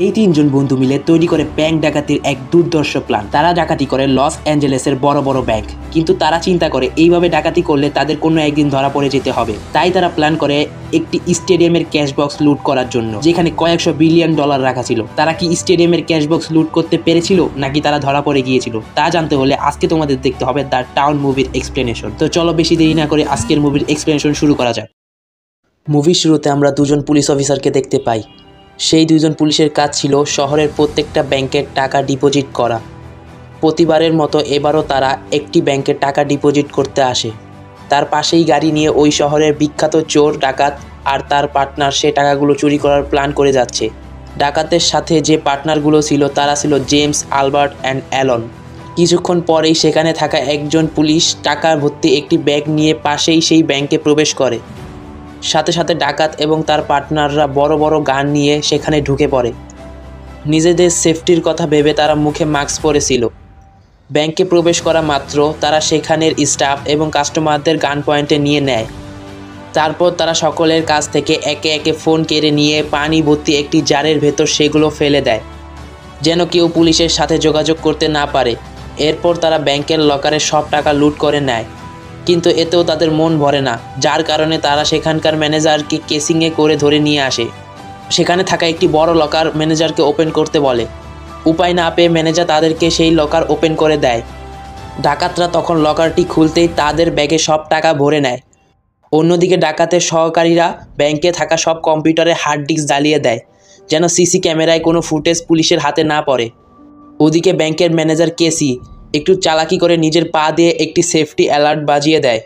এই তিনজন বন্ধু মিলে তৈরি করে ব্যাংক ডাকাতির এক দুর্ধর্ষ প্ল্যান। তারা ডাকাতি করে লস অ্যাঞ্জেলেসের বড় বড় ব্যাংক, কিন্তু তারা চিন্তা করে এইভাবে ডাকাতি করলে তাদের কোনো একদিন ধরা পড়ে যেতে হবে। তাই তারা প্ল্যান করে একটি স্টেডিয়ামের ক্যাশ বক্স লুট করার জন্য, যেখানে কয়েকশো বিলিয়ন ডলার রাখা ছিল। তারা কি স্টেডিয়ামের ক্যাশ বক্স লুট করতে পেরেছিল, নাকি তারা ধরা পড়ে গিয়েছিল? তা জানতে হলে আজকে তোমাদের দেখতে হবে দ্য টাউন মুভির এক্সপ্লেনেশন। তো চলো বেশি দেরি না করে আজকের মুভির এক্সপ্লেনেশন শুরু করা যাক। মুভির শুরুতে আমরা দুজন পুলিশ অফিসারকে দেখতে পাই। সেই দুজন পুলিশের কাজ ছিল শহরের প্রত্যেকটা ব্যাংকের টাকা ডিপোজিট করা। প্রতিবারের মতো এবারও তারা একটি ব্যাংকে টাকা ডিপোজিট করতে আসে। তার পাশেই গাড়ি নিয়ে ওই শহরের বিখ্যাত চোর ডাকাত আর তার পার্টনার সে টাকাগুলো চুরি করার প্ল্যান করে যাচ্ছে। ডাকাতের সাথে যে পার্টনারগুলো ছিল তারা ছিল জেমস, আলবার্ট অ্যান্ড অ্যালন। কিছুক্ষণ পরেই সেখানে থাকা একজন পুলিশ টাকা ভর্তি একটি ব্যাগ নিয়ে পাশেই সেই ব্যাংকে প্রবেশ করে। সাথে সাথে ডাকাত এবং তার পার্টনাররা বড় বড় গান নিয়ে সেখানে ঢুকে পড়ে। নিজেদের সেফটির কথা ভেবে তারা মুখে মাস্ক পরেছিল। ব্যাংকে প্রবেশ করা মাত্র তারা সেখানের স্টাফ এবং কাস্টমারদের গান পয়েন্টে নিয়ে নেয়। তারপর তারা সকলের কাছ থেকে একে একে ফোন কেড়ে নিয়ে পানি ভর্তি একটি জারের ভেতর সেগুলো ফেলে দেয়, যেন কেউ পুলিশের সাথে যোগাযোগ করতে না পারে। এরপর তারা ব্যাংকের লকারে সব টাকা লুট করে নেয়, কিন্তু এতেও তাদের মন ভরে না, যার কারণে তারা সেখানকার ম্যানেজারকে কেসিংয়ে করে ধরে নিয়ে আসে। সেখানে থাকা একটি বড় লকার ম্যানেজারকে ওপেন করতে বলে। উপায় না পেয়ে ম্যানেজার তাদেরকে সেই লকার ওপেন করে দেয়। ডাকাতরা তখন লকারটি খুলতেই তাদের ব্যাগে সব টাকা ভরে নেয়। অন্যদিকে ডাকাতের সহকারীরা ব্যাংকে থাকা সব কম্পিউটারে হার্ড ডিস্ক জ্বালিয়ে দেয়, যেন সিসি ক্যামেরায় কোনো ফুটেজ পুলিশের হাতে না পড়ে। ওদিকে ব্যাংকের ম্যানেজার কেসি একটু চালাকি করে নিজের পা দিয়ে একটি সেফটি অ্যালার্ট বাজিয়ে দেয়,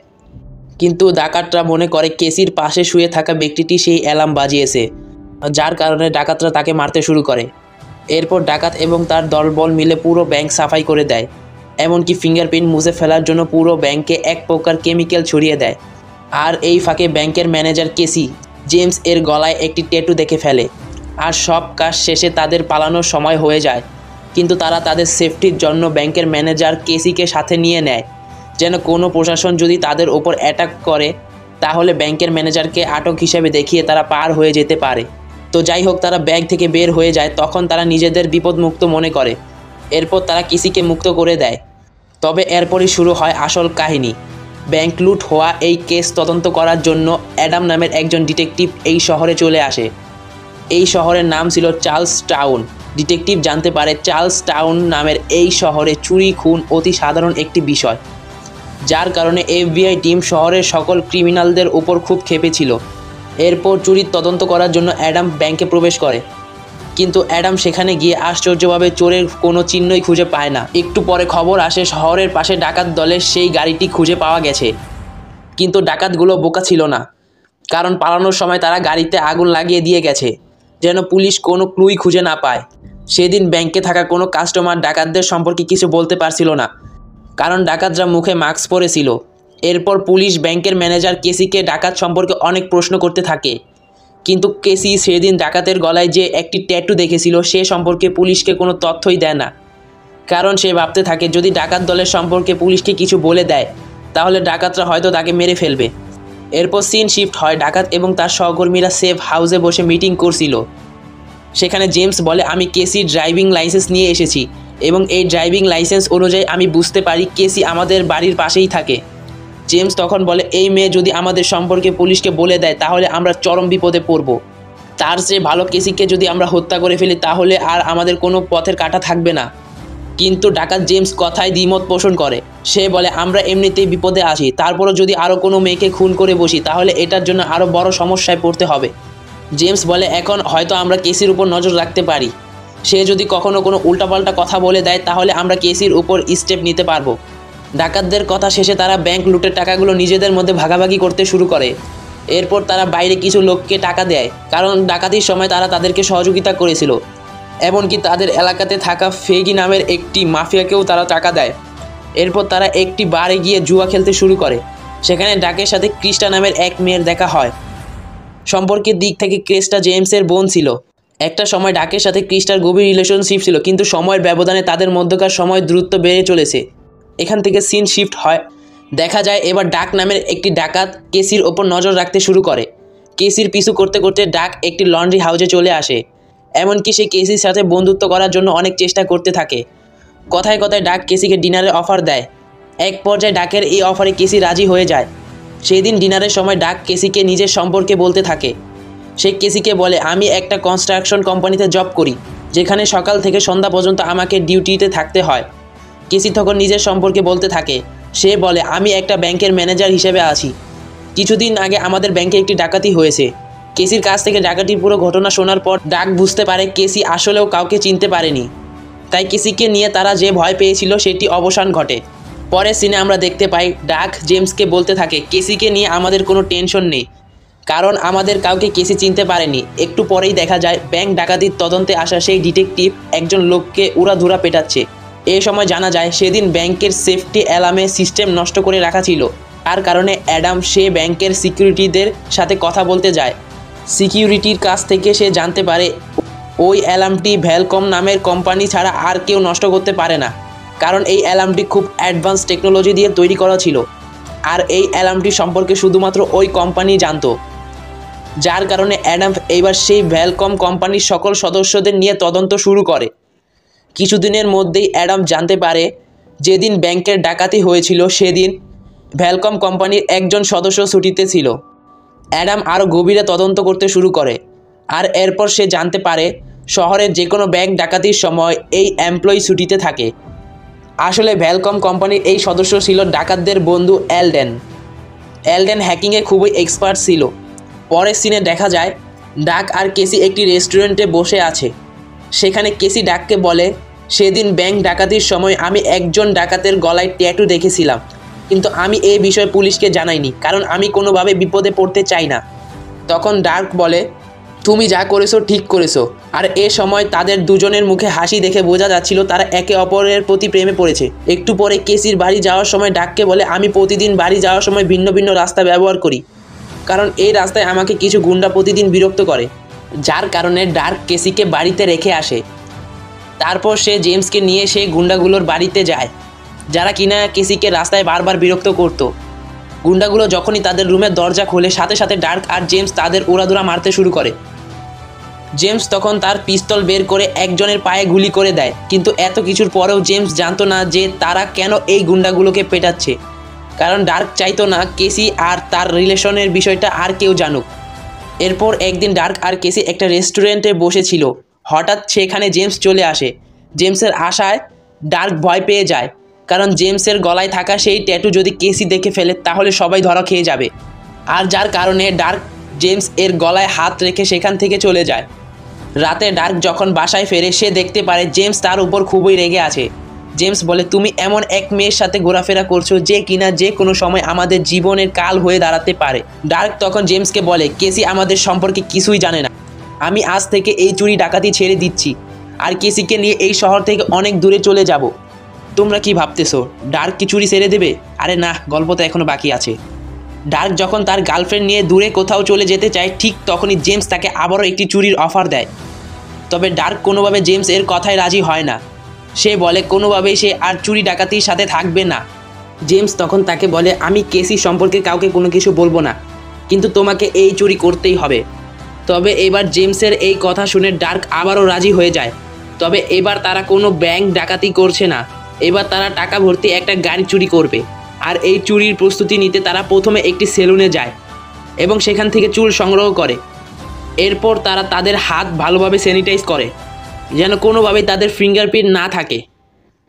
কিন্তু ডাকাতরা মনে করে কেসির পাশে শুয়ে থাকা ব্যক্তিটি সেই অ্যালার্ম বাজিয়েছে, যার কারণে ডাকাতরা তাকে মারতে শুরু করে। এরপর ডাকাত এবং তার দলবল মিলে পুরো ব্যাংক সাফাই করে দেয়, এমনকি ফিঙ্গারপ্রিন্ট মুছে ফেলার জন্য পুরো ব্যাংকে এক প্রকার কেমিক্যাল ছড়িয়ে দেয়। আর এই ফাঁকে ব্যাংকের ম্যানেজার কেসি জেমস এর গলায় একটি ট্যাটু দেখে ফেলে। আর সব কাজ শেষে তাদের পালানোর সময় হয়ে যায়, কিন্তু তারা তাদের সেফটির জন্য ব্যাংকের ম্যানেজার কেসিকে সাথে নিয়ে নেয়, যেন কোনো প্রশাসন যদি তাদের ওপর অ্যাটাক করে তাহলে ব্যাংকের ম্যানেজারকে আটক হিসেবে দেখিয়ে তারা পার হয়ে যেতে পারে। তো যাই হোক, তারা ব্যাংক থেকে বের হয়ে যায়। তখন তারা নিজেদের বিপদমুক্ত মনে করে। এরপর তারা কেসিকে মুক্ত করে দেয়। তবে এরপরই শুরু হয় আসল কাহিনী। ব্যাংক লুট হওয়া এই কেস তদন্ত করার জন্য অ্যাডাম নামের একজন ডিটেকটিভ এই শহরে চলে আসে। এই শহরের নাম ছিল চার্লস টাউন। ডিটেকটিভ জানতে পারে চার্লস টাউন নামের এই শহরে চুরি খুন অতি সাধারণ একটি বিষয়, যার কারণে এফবিআই টিম শহরের সকল ক্রিমিনালদের উপর খুব ক্ষেপেছিল। এরপর চুরির তদন্ত করার জন্য অ্যাডাম ব্যাংকে প্রবেশ করে, কিন্তু অ্যাডাম সেখানে গিয়ে আশ্চর্যভাবে চোরের কোনো চিহ্নই খুঁজে পায় না। একটু পরে খবর আসে শহরের পাশে ডাকাত দলের সেই গাড়িটি খুঁজে পাওয়া গেছে, কিন্তু ডাকাতগুলো বোকা ছিল না, কারণ পালানোর সময় তারা গাড়িতে আগুন লাগিয়ে দিয়ে গেছে, যেন পুলিশ কোনো ক্লুই খুঁজে না পায়। সেদিন ব্যাংকে থাকা কোনো কাস্টমার ডাকাতদের সম্পর্কে কিছু বলতে পারছিল না, কারণ ডাকাতরা মুখে মাস্ক পরেছিল। এরপর পুলিশ ব্যাংকের ম্যানেজার কেসিকে ডাকাত সম্পর্কে অনেক প্রশ্ন করতে থাকে, কিন্তু কেসি সেদিন ডাকাতের গলায় যে একটি ট্যাটু দেখেছিল সে সম্পর্কে পুলিশকে কোনো তথ্যই দেয় না, কারণ সে ভাবতে থাকে যদি ডাকাত দলের সম্পর্কে পুলিশকে কিছু বলে দেয় তাহলে ডাকাতরা হয়তো তাকে মেরে ফেলবে। এরপর সিন শিফট হয়। ডাকাত এবং তার সহকর্মীরা সেফ হাউসে বসে মিটিং করছিল। সেখানে জেমস বলে, আমি কেসির ড্রাইভিং লাইসেন্স নিয়ে এসেছি এবং এই ড্রাইভিং লাইসেন্স অনুযায়ী আমি বুঝতে পারি কেসি আমাদের বাড়ির পাশেই থাকে। জেমস তখন বলে, এই মেয়ে যদি আমাদের সম্পর্কে পুলিশকে বলে দেয় তাহলে আমরা চরম বিপদে পড়ব। তার চেয়ে ভালো কেসিকে যদি আমরা হত্যা করে ফেলি তাহলে আর আমাদের কোনো পথের কাঁটা থাকবে না। কিন্তু ডাকাত জেমস কথায় দ্বিমত পোষণ করে। সে বলে, আমরা এমনিতেই বিপদে আছি, তারপরও যদি আরও কোনো মেয়েকে খুন করে বসি তাহলে এটার জন্য আরও বড় সমস্যায় পড়তে হবে। জেমস বলে, এখন হয়তো আমরা কেসির উপর নজর রাখতে পারি। সে যদি কখনো কোনো উল্টাপাল্টা কথা বলে দেয় তাহলে আমরা কেসির উপর স্টেপ নিতে পারবো। ডাকাতদের কথা শেষে তারা ব্যাংক লুটের টাকাগুলো নিজেদের মধ্যে ভাগাভাগি করতে শুরু করে। এরপর তারা বাইরে কিছু লোককে টাকা দেয়, কারণ ডাকাতির সময় তারা তাদেরকে সহযোগিতা করেছিল। এমনকি তাদের এলাকাতে থাকা ফেগি নামের একটি মাফিয়াকেও তারা টাকা দেয়। এরপর তারা একটি বারে গিয়ে জুয়া খেলতে শুরু করে। সেখানে ডাকের সাথে ক্রিস্টা নামের এক মেয়ের দেখা হয়। সম্পর্কের দিক থেকে ক্রিস্টা জেমসের বোন ছিল। একটা সময় ডাকের সাথে ক্রিস্টার গভীর রিলেশনশিপ ছিল, কিন্তু সময়ের ব্যবধানে তাদের মধ্যকার সময় দ্রুত বেড়ে চলেছে। এখান থেকে সিন শিফট হয়। দেখা যায় এবার ডাক নামের একটি ডাকাত কেসির ওপর নজর রাখতে শুরু করে। কেসির পিছু করতে করতে ডাক একটি লন্ড্রি হাউসে চলে আসে। এমনকি সে কেসির সাথে বন্ধুত্ব করার জন্য অনেক চেষ্টা করতে থাকে। কথায় কথায় ডাক কেসিকে ডিনারের অফার দেয়। এক পর্যায়ে ডাকের এই অফারে কেসি রাজি হয়ে যায়। সেই দিন ডিনারের সময় ডাক কেসিকে নিজের সম্পর্কে বলতে থাকে। সে কেসিকে বলে, আমি একটা কনস্ট্রাকশন কোম্পানিতে জব করি, যেখানে সকাল থেকে সন্ধ্যা পর্যন্ত আমাকে ডিউটিতে থাকতে হয়। কেসি তখন নিজের সম্পর্কে বলতে থাকে। সে বলে, আমি একটা ব্যাংকের ম্যানেজার হিসেবে আছি। কিছুদিন আগে আমাদের ব্যাংকে একটি ডাকাতি হয়েছে। কেসির কাছ থেকে ডাকাতির পুরো ঘটনা শোনার পর ডাক বুঝতে পারে কেসি আসলেও কাউকে চিনতে পারেনি। তাই কেসিকে নিয়ে তারা যে ভয় পেয়েছিল সেটি অবসান ঘটে। পরের সিনে আমরা দেখতে পাই ডাক জেমসকে বলতে থাকে, কেসিকে নিয়ে আমাদের কোনো টেনশন নেই, কারণ আমাদের কাউকে কেসি চিনতে পারেনি। একটু পরেই দেখা যায় ব্যাংক ডাকাতির তদন্তে আসা সেই ডিটেকটিভ একজন লোককে উড়াধুরা পেটাচ্ছে। এ সময় জানা যায় সেদিন ব্যাংকের সেফটি অ্যালার্মে সিস্টেম নষ্ট করে রাখা ছিল। তার কারণে অ্যাডাম সে ব্যাংকের সিকিউরিটিদের সাথে কথা বলতে যায়। সিকিউরিটির কাছ থেকে সে জানতে পারে ওই অ্যালার্মটি ভ্যালকম নামের কোম্পানি ছাড়া আর কেউ নষ্ট করতে পারে না, কারণ এই অ্যালার্মটি খুব অ্যাডভান্স টেকনোলজি দিয়ে তৈরি করা ছিল। আর এই অ্যালার্মটি সম্পর্কে শুধুমাত্র ওই কোম্পানি জানতো। যার কারণে অ্যাডাম এইবার সেই ভ্যালকম কোম্পানির সকল সদস্যদের নিয়ে তদন্ত শুরু করে। কিছুদিনের মধ্যেই অ্যাডাম জানতে পারে যেদিন ব্যাংকের ডাকাতি হয়েছিল সেদিন ভ্যালকম কোম্পানির একজন সদস্য ছুটিতে ছিল। অ্যাডাম আরও গভীরে তদন্ত করতে শুরু করে, আর এরপর সে জানতে পারে শহরের যে কোনো ব্যাংক ডাকাতির সময় এই এমপ্লয়ি ছুটিতে থাকে। আসলে ভ্যালকম কোম্পানির এই সদস্য ছিল ডাকাতদের বন্ধু অ্যালডেন। অ্যালডেন হ্যাকিংয়ে খুবই এক্সপার্ট ছিল। পরের সিনে দেখা যায় ডাক আর কেসি একটি রেস্টুরেন্টে বসে আছে। সেখানে কেসি ডাককে বলে, সেদিন ব্যাংক ডাকাতির সময় আমি একজন ডাকাতের গলায় ট্যাটু দেখেছিলাম, কিন্তু আমি এই বিষয়ে পুলিশকে জানাইনি, কারণ আমি কোনোভাবে বিপদে পড়তে চাই না। তখন ডার্ক বলে, তুমি যা করেছো ঠিক করেছো। আর এ সময় তাদের দুজনের মুখে হাসি দেখে বোঝা যাচ্ছিল তারা একে অপরের প্রতি প্রেমে পড়েছে। একটু পরে কেসির বাড়ি যাওয়ার সময় ডাককে বলে, আমি প্রতিদিন বাড়ি যাওয়ার সময় ভিন্ন ভিন্ন রাস্তা ব্যবহার করি, কারণ এই রাস্তায় আমাকে কিছু গুন্ডা প্রতিদিন বিরক্ত করে। যার কারণে ডার্ক কেসিকে বাড়িতে রেখে আসে। তারপর সে জেমসকে নিয়ে সেই গুন্ডাগুলোর বাড়িতে যায়, যারা কিনা কেসিকে রাস্তায় বারবার বিরক্ত করতো। গুন্ডাগুলো যখনই তাদের রুমের দরজা খোলে, সাথে সাথে ডার্ক আর জেমস তাদের উড়াধুরা মারতে শুরু করে। জেমস তখন তার পিস্তল বের করে একজনের পায়ে গুলি করে দেয়, কিন্তু এত কিছুর পরেও জেমস জানতো না যে তারা কেন এই গুন্ডাগুলোকে পেটাচ্ছে, কারণ ডার্ক চাইতো না কেসি আর তার রিলেশনের বিষয়টা আর কেউ জানুক। এরপর একদিন ডার্ক আর কেসি একটা রেস্টুরেন্টে বসেছিল। হঠাৎ সেখানে জেমস চলে আসে। জেমসের আশায় ডার্ক ভয় পেয়ে যায়, কারণ জেমসের গলায় থাকা সেই ট্যাটু যদি কেসি দেখে ফেলে তাহলে সবাই ধরা খেয়ে যাবে। আর যার কারণে ডার্ক জেমস এর গলায় হাত রেখে সেখান থেকে চলে যায়। রাতে ডার্ক যখন বাসায় ফেরে সে দেখতে পারে জেমস তার উপর খুবই রেগে আছে। জেমস বলে, তুমি এমন এক মেয়ের সাথে ঘোরাফেরা করছো যে কিনা যে কোনো সময় আমাদের জীবনের কাল হয়ে দাঁড়াতে পারে। ডার্ক তখন জেমসকে বলে, কেসি আমাদের সম্পর্কে কিছুই জানে না। আমি আজ থেকে এই চুরি ডাকাতি ছেড়ে দিচ্ছি আর কেসিকে নিয়ে এই শহর থেকে অনেক দূরে চলে যাব। তোমরা কি ভাবতেছো ডার্ক কি চুরি ছেড়ে দেবে? আরে না, গল্প তো এখনো বাকি আছে। ডার্ক যখন তার গার্লফ্রেন্ড নিয়ে দূরে কোথাও চলে যেতে চায়, ঠিক তখনই জেমস তাকে আবারও একটি চুরির অফার দেয়। তবে ডার্ক কোনোভাবে জেমস এর কথায় রাজি হয় না। সে বলে কোনোভাবেই সে আর চুরি ডাকাতির সাথে থাকবে না। জেমস তখন তাকে বলে, আমি কেসি সম্পর্কে কাউকে কোনো কিছু বলবো না, কিন্তু তোমাকে এই চুরি করতেই হবে। তবে এবার জেমসের এই কথা শুনে ডার্ক আবারও রাজি হয়ে যায়। তবে এবার তারা কোনো ব্যাংক ডাকাতি করছে না, এবার তারা টাকা ভর্তি একটা গাড়ি চুরি করবে। আর এই চুরির প্রস্তুতি নিতে তারা প্রথমে একটি সেলুনে যায় এবং সেখান থেকে চুল সংগ্রহ করে। এরপর তারা তাদের হাত ভালোভাবে স্যানিটাইজ করে, যেন কোনোভাবেই তাদের ফিঙ্গারপ্রিন্ট না থাকে।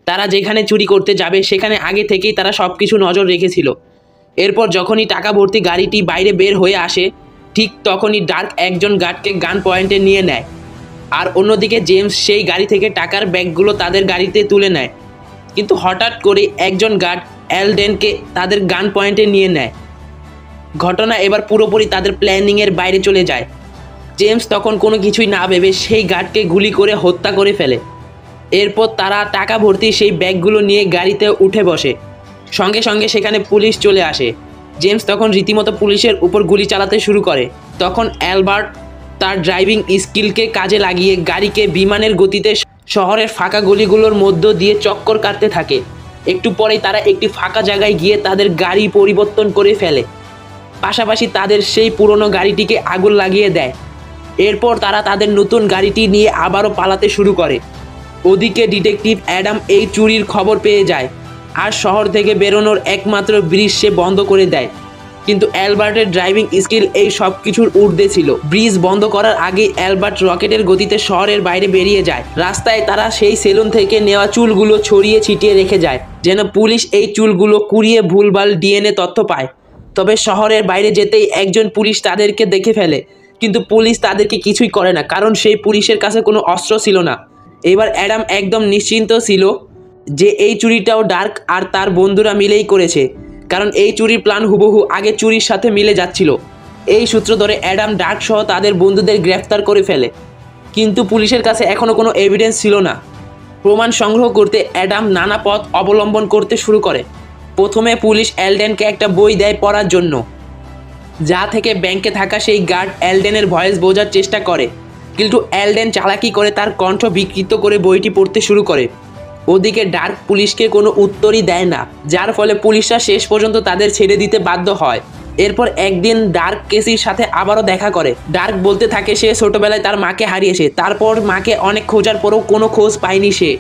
তারা যেখানে চুরি করতে যাবে সেখানে আগে থেকেই তারা সব কিছু নজর রেখেছিল। এরপর যখনই টাকা ভর্তি গাড়িটি বাইরে বের হয়ে আসে, ঠিক তখনই ডার্ক একজন গার্ডকে গান পয়েন্টে নিয়ে নেয়, আর অন্যদিকে জেমস সেই গাড়ি থেকে টাকার ব্যাগগুলো তাদের গাড়িতে তুলে নেয়। কিন্তু হঠাৎ করে একজন গার্ড অ্যালডেনকে তাদের গান পয়েন্টে নিয়ে নেয়। ঘটনা এবার পুরোপুরি তাদের প্ল্যানিংয়ের বাইরে চলে যায়। জেমস তখন কোনো কিছুই না ভেবে সেই গার্ডকে গুলি করে হত্যা করে ফেলে। এরপর তারা টাকা ভর্তি সেই ব্যাগগুলো নিয়ে গাড়িতে উঠে বসে। সঙ্গে সঙ্গে সেখানে পুলিশ চলে আসে। জেমস তখন রীতিমতো পুলিশের উপর গুলি চালাতে শুরু করে। তখন অ্যালবার্ট তার ড্রাইভিং স্কিলকে কাজে লাগিয়ে গাড়িকে বিমানের গতিতে শহরের ফাঁকা গলিগুলোর মধ্য দিয়ে চক্কর কাটতে থাকে। একটু পরেই তারা একটি ফাঁকা জায়গায় গিয়ে তাদের গাড়ি পরিবর্তন করে ফেলে, পাশাপাশি তাদের সেই পুরনো গাড়িটিকে আগুন লাগিয়ে দেয়। এরপর তারা তাদের নতুন গাড়িটি নিয়ে আবারও পালাতে শুরু করে। ওদিকে ডিটেকটিভ অ্যাডাম এই চুরির খবর পেয়ে যায় আর শহর থেকে বেরোনোর একমাত্র ব্রিজ সে বন্ধ করে দেয়। কিন্তু অ্যালবার্টের ড্রাইভিং স্কিল এই সব কিছুর ঊর্ধ্বে ছিল। ব্রিজ বন্ধ করার আগেই অ্যালবার্ট রকেটের গতিতে শহরের বাইরে বেরিয়ে যায়। রাস্তায় তারা সেই সেলুন থেকে নেওয়া চুলগুলো ছড়িয়ে ছিটিয়ে রেখে যায়, যেন পুলিশ এই চুলগুলো কুড়িয়ে ভুলভাল ডিএনএ তথ্য পায়। তবে শহরের বাইরে যেতেই একজন পুলিশ তাদেরকে দেখে ফেলে, কিন্তু পুলিশ তাদেরকে কিছুই করে না, কারণ সেই পুলিশের কাছে কোনো অস্ত্র ছিল না। এবার অ্যাডাম একদম নিশ্চিন্ত ছিল যে এই চুরিটাও ডার্ক আর তার বন্ধুরা মিলেই করেছে, কারণ এই চুরির প্ল্যান হুবহু আগে চুরির সাথে মিলে যাচ্ছিল। এই সূত্র ধরে অ্যাডাম ডার্ক সহ তাদের বন্ধুদের গ্রেফতার করে ফেলে, কিন্তু পুলিশের কাছে এখনও কোনো এভিডেন্স ছিল না। প্রমাণ সংগ্রহ করতে অ্যাডাম নানা পথ অবলম্বন করতে শুরু করে। প্রথমে পুলিশ অ্যালডেনকে একটা বই দেয় পড়ার জন্য, যা থেকে ব্যাংকে থাকা সেই গার্ড অ্যালডেনের ভয়েস বোঝার চেষ্টা করে, কিন্তু অ্যালডেন চালাকি করে তার কণ্ঠ বিকৃত করে বইটি পড়তে শুরু করে। ওদিকে ডার্ক পুলিশকে কোনো উত্তরই দেয় না, যার ফলে পুলিশরা শেষ পর্যন্ত তাদের ছেড়ে দিতে বাধ্য হয়। এরপর একদিন ডার্ক কেসির সাথে আবারও দেখা করে। ডার্ক বলতে থাকে সে ছোটবেলায় তার মাকে হারিয়েছে, তারপর মাকে অনেক খোঁজার পরেও কোনো খোঁজ পায়নি সে,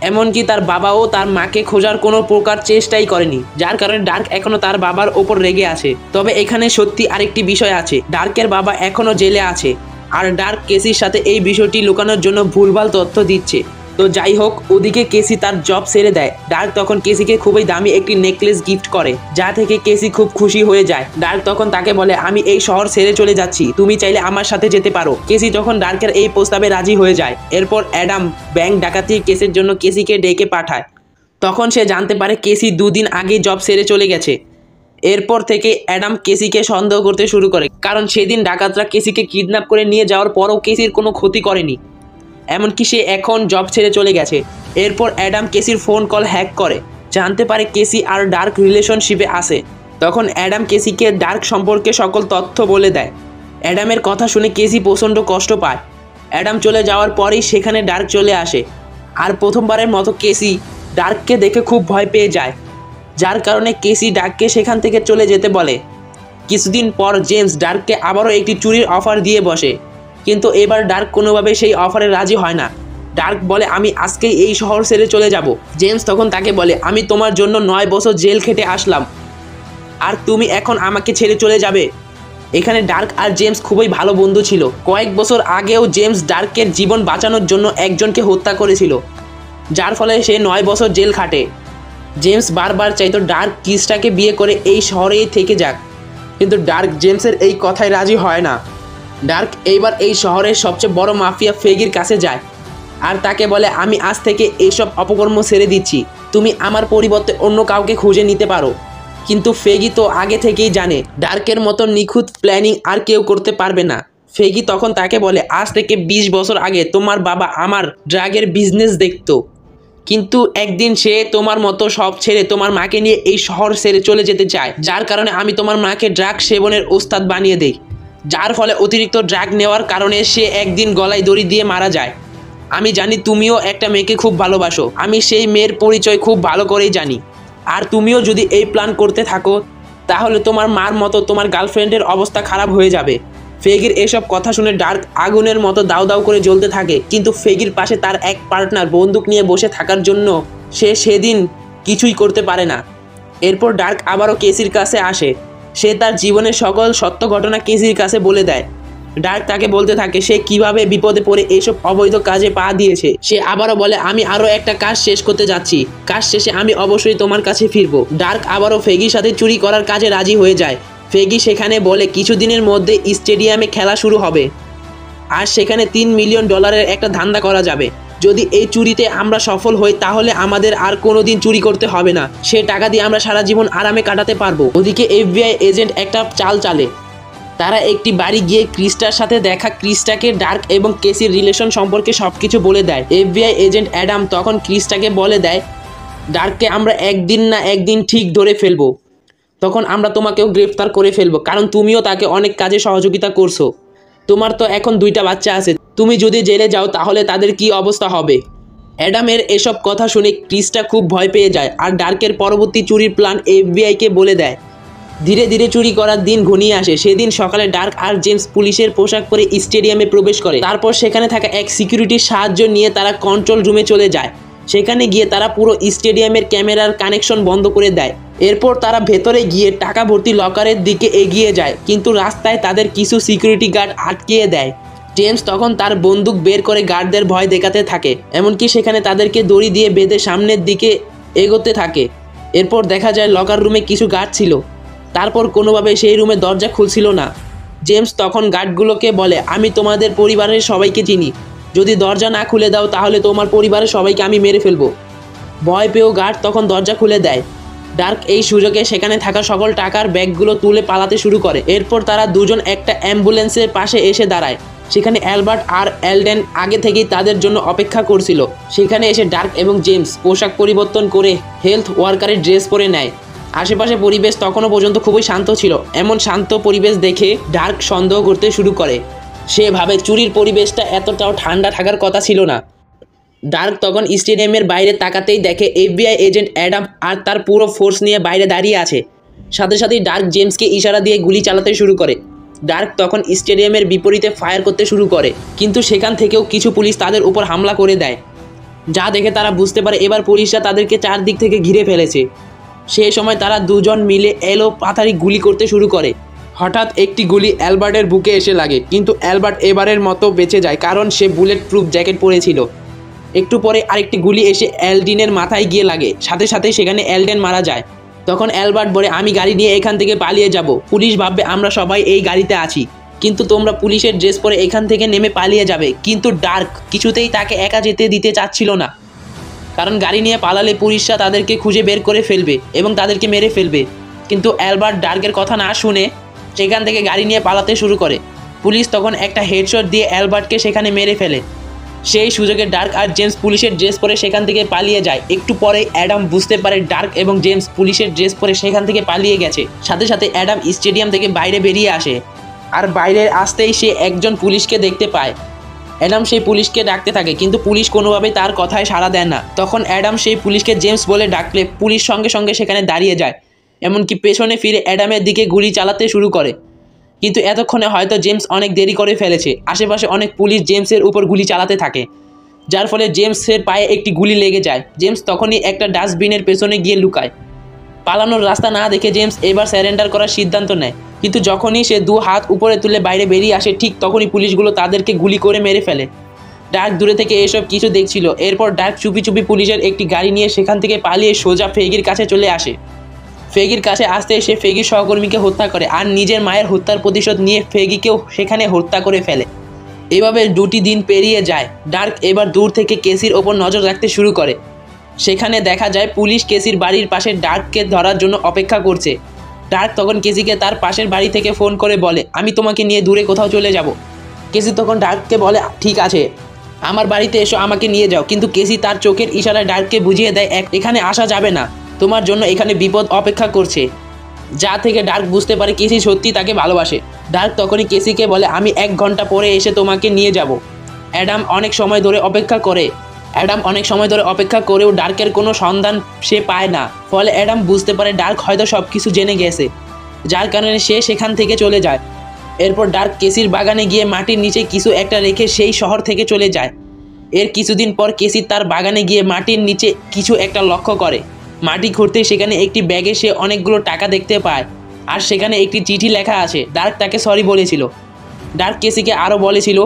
এমনকি তার বাবাও তার মাকে খোঁজার কোনো প্রকার চেষ্টাই করেনি, যার কারণে ডার্ক এখনও তার বাবার ওপর রেগে আছে। তবে এখানে সত্যি আরেকটি বিষয় আছে, ডার্কের বাবা এখনও জেলে আছে, আর ডার্ক কেসির সাথে এই বিষয়টি লুকানোর জন্য ভুলভাল তথ্য দিচ্ছে। তো যাই হোক, ওদিকে কেসি তার জব ছেড়ে দেয়। ডার্ক তখন কেসিকে খুবই দামি একটি নেকলেস গিফট করে, যা থেকে কেসি খুব খুশি হয়ে যায়। ডার্ক তখন তাকে বলে, আমি এই শহর ছেড়ে চলে যাচ্ছি, তুমি চাইলে আমার সাথে যেতে পারো। কেসি তখন ডার্কের এই প্রস্তাবে রাজি হয়ে যায়। এরপর অ্যাডাম ব্যাংক ডাকাতির কেসের জন্য কেসিকে ডেকে পাঠায়। তখন সে জানতে পারে কেসি 2 দিন আগেই জব ছেড়ে চলে গেছে। এরপর থেকে অ্যাডাম কেসিকে সন্দেহ করতে শুরু করে, কারণ সেদিন ডাকাতরা কেসিকে কিডন্যাপ করে নিয়ে যাওয়ার পরও কেসির কোনো ক্ষতি করেনি, এমনকি সে এখন জব ছেড়ে চলে গেছে। এরপর অ্যাডাম কেসির ফোন কল হ্যাক করে, জানতে পারে কেসি আর ডার্ক রিলেশনশিপে আছে। তখন অ্যাডাম কেসিকে ডার্ক সম্পর্কে সকল তথ্য বলে দেয়। অ্যাডামের কথা শুনে কেসি প্রচণ্ড কষ্ট পায়। অ্যাডাম চলে যাওয়ার পরেই সেখানে ডার্ক চলে আসে, আর প্রথমবারের মতো কেসি ডার্ককে দেখে খুব ভয় পেয়ে যায়, যার কারণে কেসি ডার্ককে সেখান থেকে চলে যেতে বলে। কিছুদিন পর জেমস ডার্ককে আবারও একটি চুরির অফার দিয়ে বসে, কিন্তু এবার ডার্ক কোনোভাবে সেই অফারে রাজি হয় না। ডার্ক বলে, আমি আজকেই এই শহর ছেড়ে চলে যাব। জেমস তখন তাকে বলে, আমি তোমার জন্য 9 বছর জেল খেটে আসলাম, আর তুমি এখন আমাকে ছেড়ে চলে যাবে। এখানে ডার্ক আর জেমস খুবই ভালো বন্ধু ছিল। কয়েক বছর আগেও জেমস ডার্কের জীবন বাঁচানোর জন্য একজনকে হত্যা করেছিল, যার ফলে সে 9 বছর জেল খাটে। জেমস বারবার চাইতো ডার্ক ক্রিস্টাকে বিয়ে করে এই শহরেই থেকে যাক, কিন্তু ডার্ক জেমসের এই কথায় রাজি হয় না। ডার্ক এইবার এই শহরের সবচেয়ে বড় মাফিয়া ফেগির কাছে যায়, আর তাকে বলে, আমি আজ থেকে এইসব অপকর্ম ছেড়ে দিচ্ছি, তুমি আমার পরিবর্তে অন্য কাউকে খুঁজে নিতে পারো। কিন্তু ফেগি তো আগে থেকেই জানে ডার্কের মতো নিখুঁত প্ল্যানিং আর কেউ করতে পারবে না। ফেগি তখন তাকে বলে, আজ থেকে 20 বছর আগে তোমার বাবা আমার ড্রাগের বিজনেস দেখতো, কিন্তু একদিন সে তোমার মতো সব ছেড়ে তোমার মাকে নিয়ে এই শহর ছেড়ে চলে যেতে চায়, যার কারণে আমি তোমার মাকে ড্রাগ সেবনের ওস্তাদ বানিয়ে দেই, যার ফলে অতিরিক্ত ড্রাগ নেওয়ার কারণে সে একদিন গলায় দড়ি দিয়ে মারা যায়। আমি জানি তুমিও একটা মেয়েকে খুব ভালোবাসো, আমি সেই মেয়ের পরিচয় খুব ভালো করেই জানি, আর তুমিও যদি এই প্ল্যান করতে থাকো তাহলে তোমার মার মতো তোমার গার্লফ্রেন্ডের অবস্থা খারাপ হয়ে যাবে। ফেগির এসব কথা শুনে ডার্ক আগুনের মতো দাউ দাউ করে জ্বলতে থাকে, কিন্তু ফেগির পাশে তার এক পার্টনার বন্দুক নিয়ে বসে থাকার জন্য সে সেদিন কিছুই করতে পারে না। এরপর ডার্ক আবারও কেসির কাছে আসে, সে তার জীবনের সকল সত্য ঘটনা কেসির কাছে বলে দেয়। ডার্ক তাকে বলতে থাকে সে কিভাবে বিপদে পড়ে এইসব অবৈধ কাজে পা দিয়েছে। সে আবারও বলে, আমি আরও একটা কাজ শেষ করতে যাচ্ছি, কাজ শেষে আমি অবশ্যই তোমার কাছে ফিরবো। ডার্ক আবারও ফেগির সাথে চুরি করার কাজে রাজি হয়ে যায়। ফেগি সেখানে বলে কিছুদিনের মধ্যে স্টেডিয়ামে খেলা শুরু হবে, আর সেখানে $3 মিলিয়ন একটা ধান্দা করা যাবে। যদি এই চুরিতে আমরা সফল হই তাহলে আমাদের আর কোনোদিন চুরি করতে হবে না, সে টাকা দিয়ে আমরা সারা জীবন আরামে কাটাতে পারবো। ওদিকে FBI এজেন্ট একটা চাল চালে, তারা একটি বাড়ি গিয়ে ক্রিস্টার সাথে দেখা ক্রিস্টাকে ডার্ক এবং কেসির রিলেশন সম্পর্কে সবকিছু বলে দেয়। FBI এজেন্ট অ্যাডাম তখন ক্রিস্টাকে বলে দেয়, ডার্ককে আমরা একদিন না একদিন ঠিক ধরে ফেলবো, তখন আমরা তোমাকেও গ্রেফতার করে ফেলবো, কারণ তুমিও তাকে অনেক কাজে সহযোগিতা করছো। তোমার তো এখন 2টা বাচ্চা আছে, তুমি যদি জেলে যাও তাহলে তাদের কি অবস্থা হবে। অ্যাডামের এসব কথা শুনে ক্রিস্টা খুব ভয় পেয়ে যায়, আর ডার্কের পরবর্তী চুরির প্ল্যান FBIকে বলে দেয়। ধীরে ধীরে চুরি করার দিন ঘনিয়ে আসে। সেদিন সকালে ডার্ক আর জেমস পুলিশের পোশাক পরে স্টেডিয়ামে প্রবেশ করে। তারপর সেখানে থাকা এক সিকিউরিটির সাহায্য নিয়ে তারা কন্ট্রোল রুমে চলে যায়। সেখানে গিয়ে তারা পুরো স্টেডিয়ামের ক্যামেরার কানেকশন বন্ধ করে দেয়। এরপর তারা ভেতরে গিয়ে টাকা ভর্তি লকারের দিকে এগিয়ে যায়, কিন্তু রাস্তায় তাদের কিছু সিকিউরিটি গার্ড আটকিয়ে দেয়। জেমস তখন তার বন্দুক বের করে গার্ডদের ভয় দেখাতে থাকে, এমনকি সেখানে তাদেরকে দড়ি দিয়ে বেঁধে সামনের দিকে এগোতে থাকে। এরপর দেখা যায় লকার রুমে কিছু গার্ড ছিল, তারপর কোনোভাবে সেই রুমে দরজা খুলছিল না। জেমস তখন গার্ডগুলোকে বলে, আমি তোমাদের পরিবারের সবাইকে চিনি, যদি দরজা না খুলে দাও তাহলে তোমার পরিবারের সবাইকে আমি মেরে ফেলবো। ভয় পেয়েও গার্ড তখন দরজা খুলে দেয়। ডার্ক এই সুযোগে সেখানে থাকা সকল টাকার ব্যাগগুলো তুলে পালাতে শুরু করে। এরপর তারা দুজন একটা অ্যাম্বুলেন্সের পাশে এসে দাঁড়ায়। সেখানে অ্যালবার্ট আর এলডেন আগে থেকেই তাদের জন্য অপেক্ষা করছিল। সেখানে এসে ডার্ক এবং জেমস পোশাক পরিবর্তন করে হেলথ ওয়ার্কারের ড্রেস পরে নেয়। আশেপাশে পরিবেশ তখনও পর্যন্ত খুবই শান্ত ছিল। এমন শান্ত পরিবেশ দেখে ডার্ক সন্দেহ করতে শুরু করে। সে ভাবে চুরির পরিবেশটা এতটাও ঠান্ডা থাকার কথা ছিল না। ডার্ক তখন স্টেডিয়ামের বাইরে তাকাতেই দেখে FBI এজেন্ট অ্যাডাম আর তার পুরো ফোর্স নিয়ে বাইরে দাঁড়িয়ে আছে। সাথে সাথেই ডার্ক জেমসকে ইশারা দিয়ে গুলি চালাতে শুরু করে। ডার্ক তখন স্টেডিয়ামের বিপরীতে ফায়ার করতে শুরু করে, কিন্তু সেখান থেকেও কিছু পুলিশ তাদের উপর হামলা করে দেয়, যা দেখে তারা বুঝতে পারে এবার পুলিশরা তাদেরকে চারদিক থেকে ঘিরে ফেলেছে। সেই সময় তারা দুজন মিলে এলো পাথারি গুলি করতে শুরু করে। হঠাৎ একটি গুলি অ্যালবার্টের বুকে এসে লাগে, কিন্তু অ্যালবার্ট এবারের মতো বেঁচে যায় কারণ সে বুলেট প্রুফ জ্যাকেট পরেছিল। একটু পরে আরেকটি গুলি এসে এলডিনের মাথায় গিয়ে লাগে, সাথে সাথে সেখানে এলডেন মারা যায়। তখন অ্যালবার্ট বলে, আমি গাড়ি নিয়ে এখান থেকে পালিয়ে যাব, পুলিশ ভাববে আমরা সবাই এই গাড়িতে আছি, কিন্তু তোমরা পুলিশের ড্রেস পরে এখান থেকে নেমে পালিয়ে যাবে। কিন্তু ডার্ক কিছুতেই তাকে একা যেতে দিতে চাচ্ছিল না, কারণ গাড়ি নিয়ে পালালে পুলিশরা তাদেরকে খুঁজে বের করে ফেলবে এবং তাদেরকে মেরে ফেলবে। কিন্তু অ্যালবার্ট ডার্কের কথা না শুনে সেখান থেকে গাড়ি নিয়ে পালাতে শুরু করে। পুলিশ তখন একটা হেডশট দিয়ে অ্যালবার্টকে সেখানে মেরে ফেলে। সেই সুযোগে ডার্ক আর জেমস পুলিশের ড্রেস পরে সেখান থেকে পালিয়ে যায়। একটু পরে অ্যাডাম বুঝতে পারে ডার্ক এবং জেমস পুলিশের ড্রেস পরে সেখান থেকে পালিয়ে গেছে। সাথে সাথে অ্যাডাম স্টেডিয়াম থেকে বাইরে বেরিয়ে আসে, আর বাইরে আসতেই সে একজন পুলিশকে দেখতে পায়। অ্যাডাম সেই পুলিশকে ডাকতে থাকে, কিন্তু পুলিশ কোনোভাবেই তার কথায় সাড়া দেয় না। তখন অ্যাডাম সেই পুলিশকে জেমস বলে ডাকলে পুলিশ সঙ্গে সঙ্গে সেখানে দাঁড়িয়ে যায়, এমনকি পেছনে ফিরে অ্যাডামের দিকে গুলি চালাতে শুরু করে। কিন্তু এতক্ষণে হয়তো জেমস অনেক দেরি করে ফেলেছে। আশেপাশে অনেক পুলিশ জেমসের উপর গুলি চালাতে থাকে, যার ফলে জেমসের পায়ে একটি গুলি লেগে যায়। জেমস তখনই একটা ডাস্টবিনের পেছনে গিয়ে লুকায়। পালানোর রাস্তা না দেখে জেমস এবার স্যারেন্ডার করার সিদ্ধান্ত নেয়, কিন্তু যখনই সে দু হাত উপরে তুলে বাইরে বেরিয়ে আসে ঠিক তখনই পুলিশগুলো তাদেরকে গুলি করে মেরে ফেলে। ডার্ক দূরে থেকে এসব কিছু দেখছিল। এরপর ডার্ক চুপি চুপি পুলিশের একটি গাড়ি নিয়ে সেখান থেকে পালিয়ে সোজা ফেগির কাছে চলে আসে। ফেগির কাছে আসতে সে ফেগির সহকর্মীকে হত্যা করে আর নিজের মায়ের হত্যার প্রতিশোধ নিয়ে ফেগিকেও সেখানে হত্যা করে ফেলে। এভাবে 2টি দিন পেরিয়ে যায়। ডার্ক এবার দূর থেকে কেসির ওপর নজর রাখতে শুরু করে। সেখানে দেখা যায় পুলিশ কেসির বাড়ির পাশে ডার্ককে ধরার জন্য অপেক্ষা করছে। ডার্ক তখন কেসিকে তার পাশের বাড়ি থেকে ফোন করে বলে, আমি তোমাকে নিয়ে দূরে কোথাও চলে যাব। কেসি তখন ডার্ককে বলে, ঠিক আছে, আমার বাড়িতে এসো, আমাকে নিয়ে যাও। কিন্তু কেসি তার চোখের ইশারায় ডার্ককে বুঝিয়ে দেয় এখানে আসা যাবে না, তোমার জন্য এখানে বিপদ অপেক্ষা করছে। যা থেকে ডার্ক বুঝতে পারে কেসি সত্যি তাকে ভালোবাসে। ডার্ক তখনই কেসিকে বলে, আমি 1 ঘন্টা পরে এসে তোমাকে নিয়ে যাব। অ্যাডাম অনেক সময় ধরে অপেক্ষা করেও ডার্কের কোনো সন্ধান সে পায় না। ফলে অ্যাডাম বুঝতে পারে ডার্ক হয়তো সব কিছু জেনে গেছে, যার কারণে সে সেখান থেকে চলে যায়। এরপর ডার্ক কেসির বাগানে গিয়ে মাটির নিচে কিছু একটা রেখে সেই শহর থেকে চলে যায়। এর কিছুদিন পর কেসি তার বাগানে গিয়ে মাটির নিচে কিছু একটা লক্ষ্য করে। মাটি খুঁড়তেই সেখানে একটি ব্যাগে সে অনেকগুলো টাকা দেখতে পায়, আর সেখানে একটি চিঠি লেখা আছে। ডার্ক তাকে সরি বলেছিল। ডার্ক কেসিকে আরও বলেছিল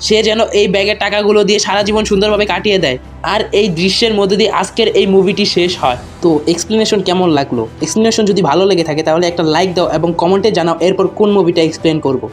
সে যেন এই ব্যাগের টাকাগুলো দিয়ে সারা জীবন সুন্দরভাবে কাটিয়ে দেয়। আর এই দৃশ্যের মধ্যে দিয়ে আজকের এই মুভিটি শেষ হয়। তো এক্সপ্লেনেশন কেমন লাগলো? এক্সপ্লেনেশন যদি ভালো লেগে থাকে তাহলে একটা লাইক দাও এবং কমেন্টে জানাও এরপর কোন মুভিটা এক্সপ্লেন করব।